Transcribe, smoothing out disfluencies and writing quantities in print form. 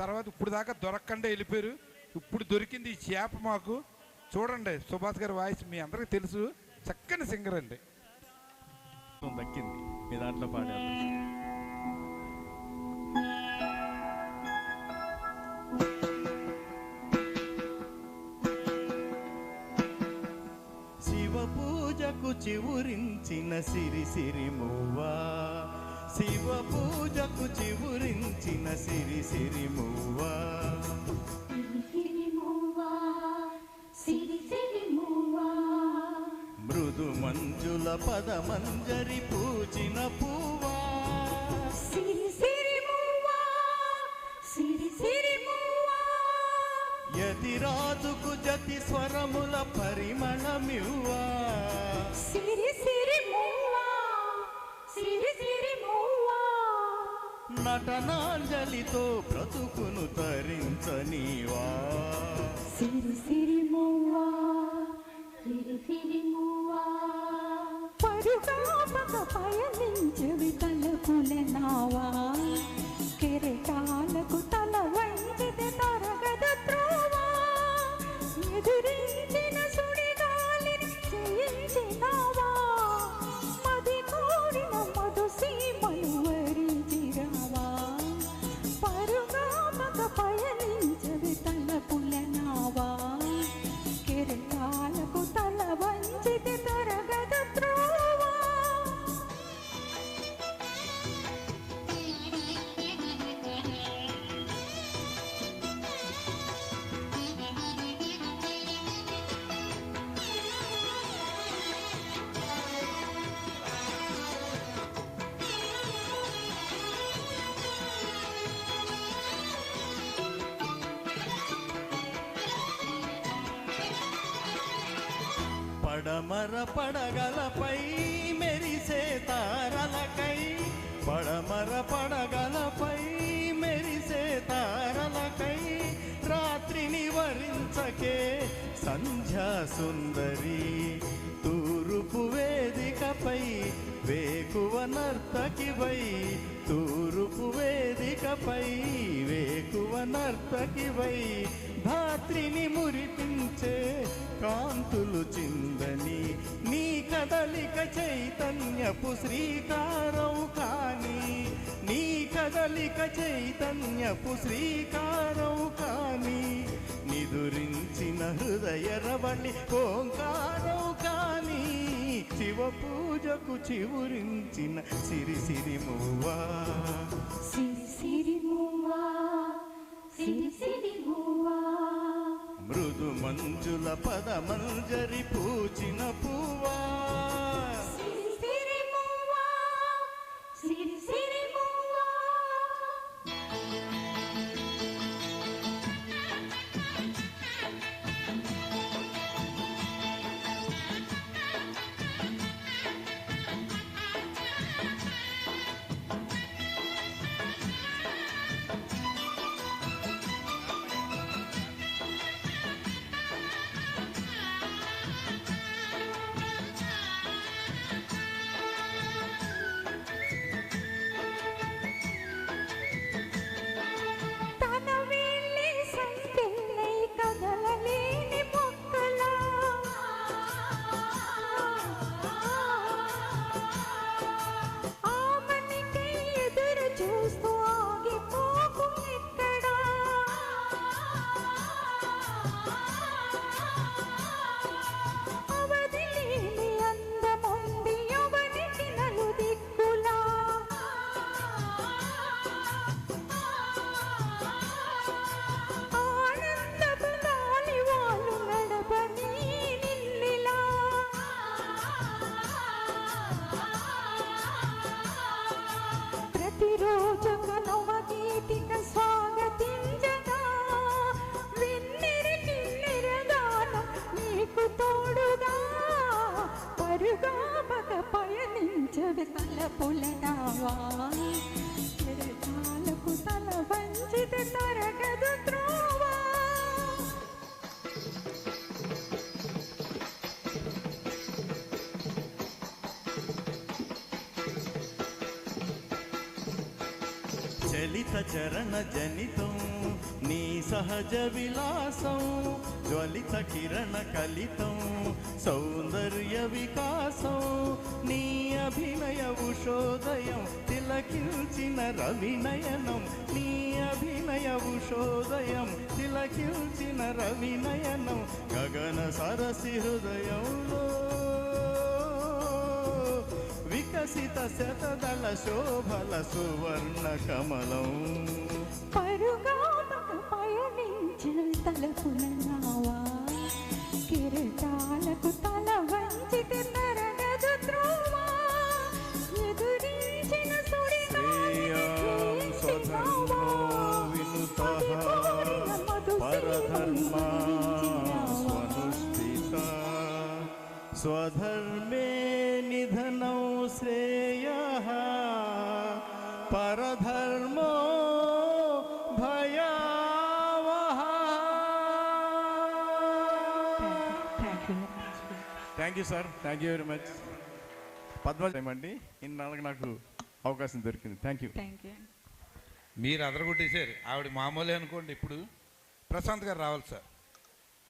తర్వాత ఇప్పుడు దాకా దొరకకుండా వెళ్ళిపోయారు. ఇప్పుడు దొరికింది ఈ చేప మాకు. చూడండి, సుభాష్ గారి వాయిస్ మీ అందరికీ తెలుసు, చక్కని సింగర్ అండి. దక్కింది మీ దాంట్లో పాడారు. శివ పూజకు చివురించిన సిరి సిరి మువ్వా, శివ పూజకు చివురించిన సిరి సిరి మువ్వా, మృదు మంజుల పద మంజరి పూచిన పువ్వా, సిరి సిరి మువ్వా, సిరి సిరి మువ్వా, యతిరాజుకు జతి స్వరముల పరిమళమివ్వా, సిరి సిరి మువ్వా, సిరి సిరి మువ్వా, నటనాంజలితో బ్రతుకును తరించనీవా, సిరి సిరి మువ్వా, సిరి సిరి మువ్వా, పరుగాపక పయనించవి తలపుల నావా, కెరటాలకు తల వంచితే తరగద త్రోవా, ఎదురించిన సుడిగాలిని జయించినావా, మది కోరిన మధు సీమను వరించిరావా, పరుగాపక పయనించవి తలపుల నావా, కెరటాలకు తల వంచితే తరగద త్రోవా. పడమర పడగలపై మెరిసే తారలకై, పడమర పడగలపై మెరిసే తారలకై, రాత్రిని వరించకే సంధ్యా సుందరి, తూరుపు వేదికపై వేకువ నర్తకివై, తూరుపు వేదికపై వేకువ నర్తకివై, ధాత్రిని మురిపించే కాంతులు చిందని, నీ కదలిక చైతన్యపు శ్రీకారం కాని, నీ కదలిక చైతన్యపు శ్రీకారం కాని, నిదురించిన హృదయ రవళి ఓంకారం కాని, శివ పూజకు చివురించిన సిరి సిరి మువ్వా, సిరి సిరి మువ్వా, సిరి సిరి మువ్వా, మృదు మంజుల పద మంజరి పూచిన పువ్వా, సిరి సిరి మువ్వా, సిరి సిరి మువ్వా. పయనించవి తలపుల నావా, కెరటాలకు తల వంచితే తరగదు త్రోవా. చలిత చరణ జనితం సహజ విలాసం జ్వలిత కిరణ కలితం సౌందర్య వికాసం నీ అభినయ ఉషోదయం తిలకించిన రవినయనం నీ అభినయ ఉషోదయం తిలకించిన రవినయనం గగన సరసి హృదయంలో వికసిత శతదళ శోభల సువర్ణ కమలం పరుగామకు పయనించు తలపున నావా కిరీటాలకు తల వంచితే తరగదు త్రోవా ఎదురించిన శ్రేయాం స్వధర్మో వినుతః పరధర్మా స్వనుష్ఠిత స్వధర్మే నిధనౌ శ్రేయః పరధర్మో భయావహ. Thank you sir, thank you very much. పద్మజమండి ఇన్నాళ్ళకి నాకు అవకాశం దొరికింది. Thank you. మీరు అదరగొట్టేశారు. ఆవిడ మామూలే అనుకోండి. ఇప్పుడు ప్రశాంత్ గారు రావాలి సార్.